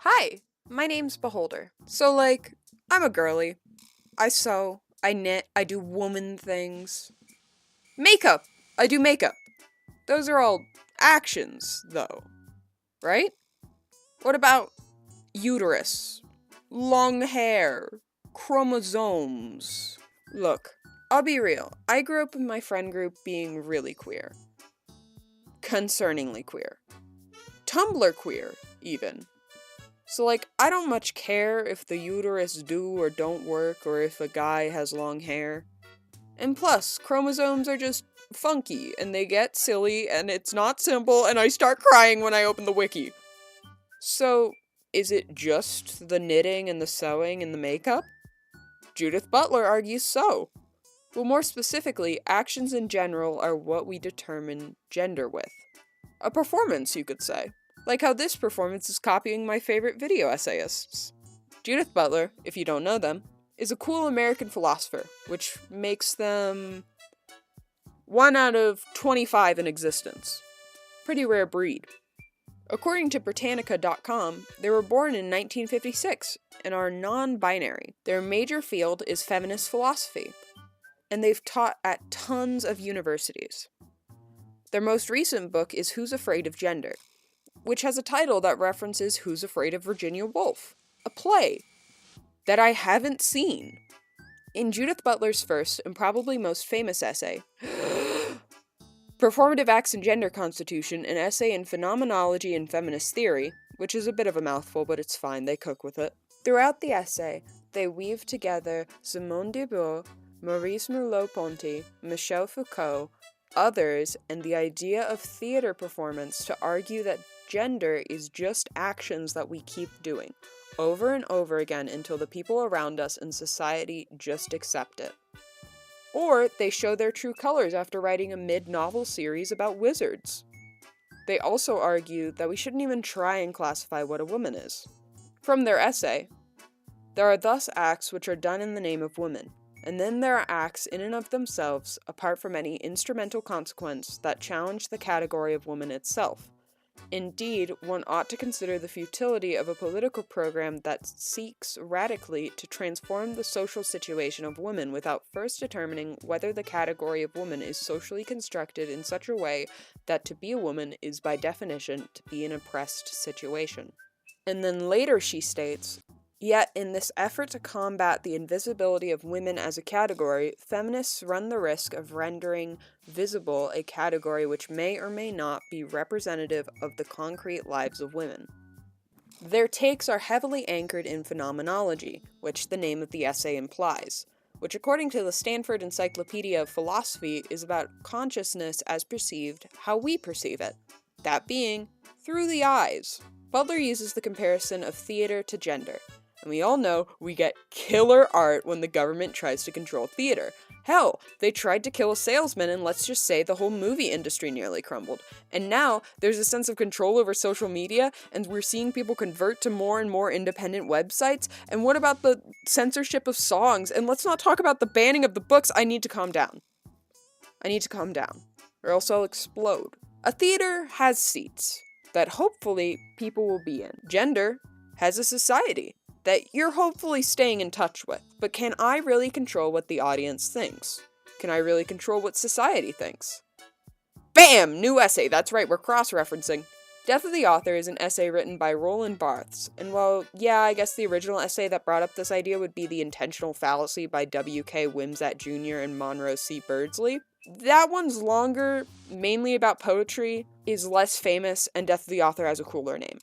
Hi, my name's Beholder. So, I'm a girly. I sew, I knit, I do woman things. Makeup! I do makeup. Those are all actions, though, right? What about uterus, long hair, chromosomes? Look, I'll be real. I grew up in my friend group being really queer. Concerningly queer. Tumblr queer, even. So, I don't much care if the uterus do or don't work or if a guy has long hair. And plus, chromosomes are just funky and they get silly and it's not simple and I start crying when I open the wiki. So, is it just the knitting and the sewing and the makeup? Judith Butler argues so. Well, more specifically, actions in general are what we determine gender with. A performance, you could say. Like how this performance is copying my favorite video essayists. Judith Butler, if you don't know them, is a cool American philosopher, which makes them 1 out of 25 in existence. Pretty rare breed. According to Britannica.com, they were born in 1956 and are non-binary. Their major field is feminist philosophy, and they've taught at tons of universities. Their most recent book is Who's Afraid of Gender, which has a title that references Who's Afraid of Virginia Woolf, a play that I haven't seen. In Judith Butler's first and probably most famous essay, Performative Acts and Gender Constitution, an essay in phenomenology and feminist theory, which is a bit of a mouthful, but it's fine, they cook with it. Throughout the essay, they weave together Simone de Beauvoir, Maurice Merleau-Ponty, Michel Foucault, others, and the idea of theater performance to argue that gender is just actions that we keep doing, over and over again until the people around us and society just accept it. Or they show their true colors after writing a mid-novel series about wizards. They also argue that we shouldn't even try and classify what a woman is. From their essay, there are thus acts which are done in the name of women, and then there are acts in and of themselves, apart from any instrumental consequence, that challenge the category of woman itself. Indeed, one ought to consider the futility of a political program that seeks radically to transform the social situation of women without first determining whether the category of woman is socially constructed in such a way that to be a woman is by definition to be an oppressed situation. And then later she states, yet in this effort to combat the invisibility of women as a category, feminists run the risk of rendering visible a category which may or may not be representative of the concrete lives of women. Their takes are heavily anchored in phenomenology, which the name of the essay implies, which according to the Stanford Encyclopedia of Philosophy is about consciousness as perceived, how we perceive it, that being, through the eyes. Butler uses the comparison of theater to gender, and we all know we get killer art when the government tries to control theater. Hell, they tried to kill a salesman and let's just say the whole movie industry nearly crumbled. And now, there's a sense of control over social media, and we're seeing people convert to more and more independent websites. And what about the censorship of songs? And let's not talk about the banning of the books. I need to calm down. Or else I'll explode. A theater has seats that hopefully people will be in. Gender has a society that you're hopefully staying in touch with. But can I really control what the audience thinks? Can I really control what society thinks? Bam! New essay. That's right, we're cross-referencing. Death of the Author is an essay written by Roland Barthes, and while, yeah, I guess the original essay that brought up this idea would be The Intentional Fallacy by W.K. Wimsatt Jr. and Monroe C. Birdsley, that one's longer, mainly about poetry, is less famous, and Death of the Author has a cooler name.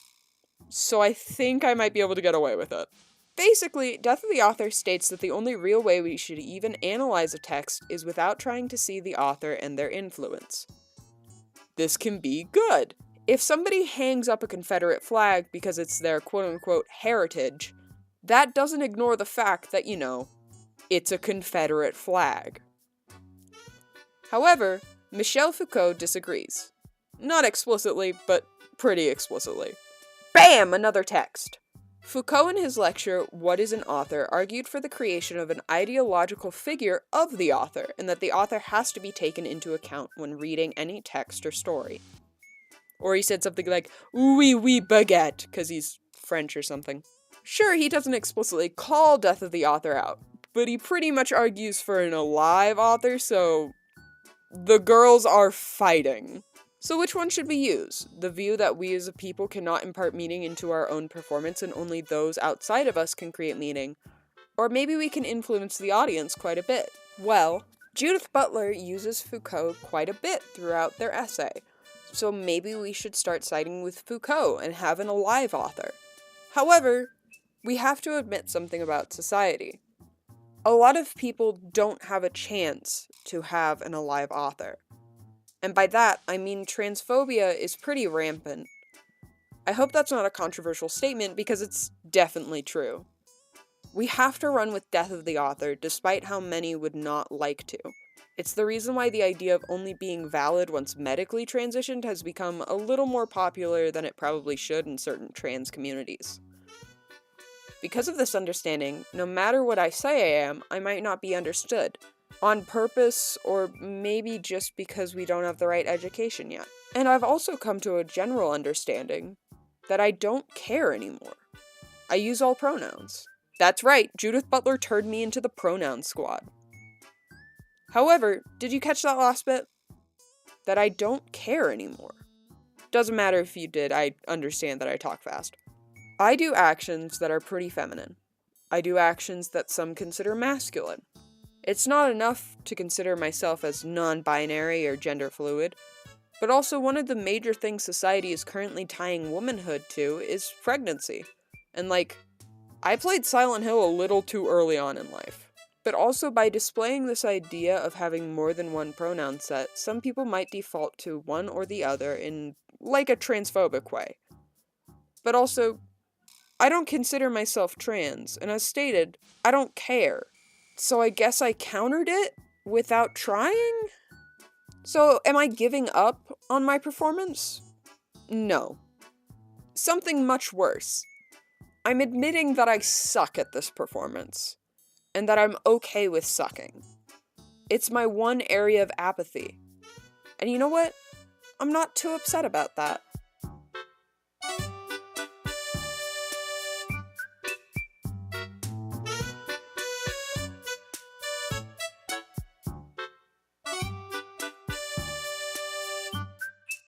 So I think I might be able to get away with it. Basically, Death of the Author states that the only real way we should even analyze a text is without trying to see the author and their influence. This can be good. If somebody hangs up a Confederate flag because it's their quote-unquote heritage, that doesn't ignore the fact that, it's a Confederate flag. However, Michel Foucault disagrees. Not explicitly, but pretty explicitly. Bam! Another text. Foucault in his lecture, What is an Author, argued for the creation of an ideological figure of the author, and that the author has to be taken into account when reading any text or story. Or he said something like, oui, oui, baguette, because he's French or something. Sure, he doesn't explicitly call death of the author out, but he pretty much argues for an alive author, so the girls are fighting. So which one should we use? The view that we as a people cannot impart meaning into our own performance and only those outside of us can create meaning? Or maybe we can influence the audience quite a bit? Well, Judith Butler uses Foucault quite a bit throughout their essay, so maybe we should start siding with Foucault and have an alive author. However, we have to admit something about society. A lot of people don't have a chance to have an alive author. And by that, I mean transphobia is pretty rampant. I hope that's not a controversial statement because it's definitely true. We have to run with death of the author, despite how many would not like to. It's the reason why the idea of only being valid once medically transitioned has become a little more popular than it probably should in certain trans communities. Because of this understanding, no matter what I say I am, I might not be understood. On purpose, or maybe just because we don't have the right education yet. And I've also come to a general understanding that I don't care anymore. I use all pronouns. That's right, Judith Butler turned me into the pronoun squad. However, did you catch that last bit? That I don't care anymore. Doesn't matter if you did, I understand that I talk fast. I do actions that are pretty feminine. I do actions that some consider masculine. It's not enough to consider myself as non-binary or gender fluid, but also one of the major things society is currently tying womanhood to is pregnancy. And I played Silent Hill a little too early on in life. But also by displaying this idea of having more than one pronoun set, some people might default to one or the other in a transphobic way. But also, I don't consider myself trans, and as stated, I don't care. So I guess I countered it without trying? So am I giving up on my performance? No. Something much worse. I'm admitting that I suck at this performance, and that I'm okay with sucking. It's my one area of apathy. And you know what? I'm not too upset about that.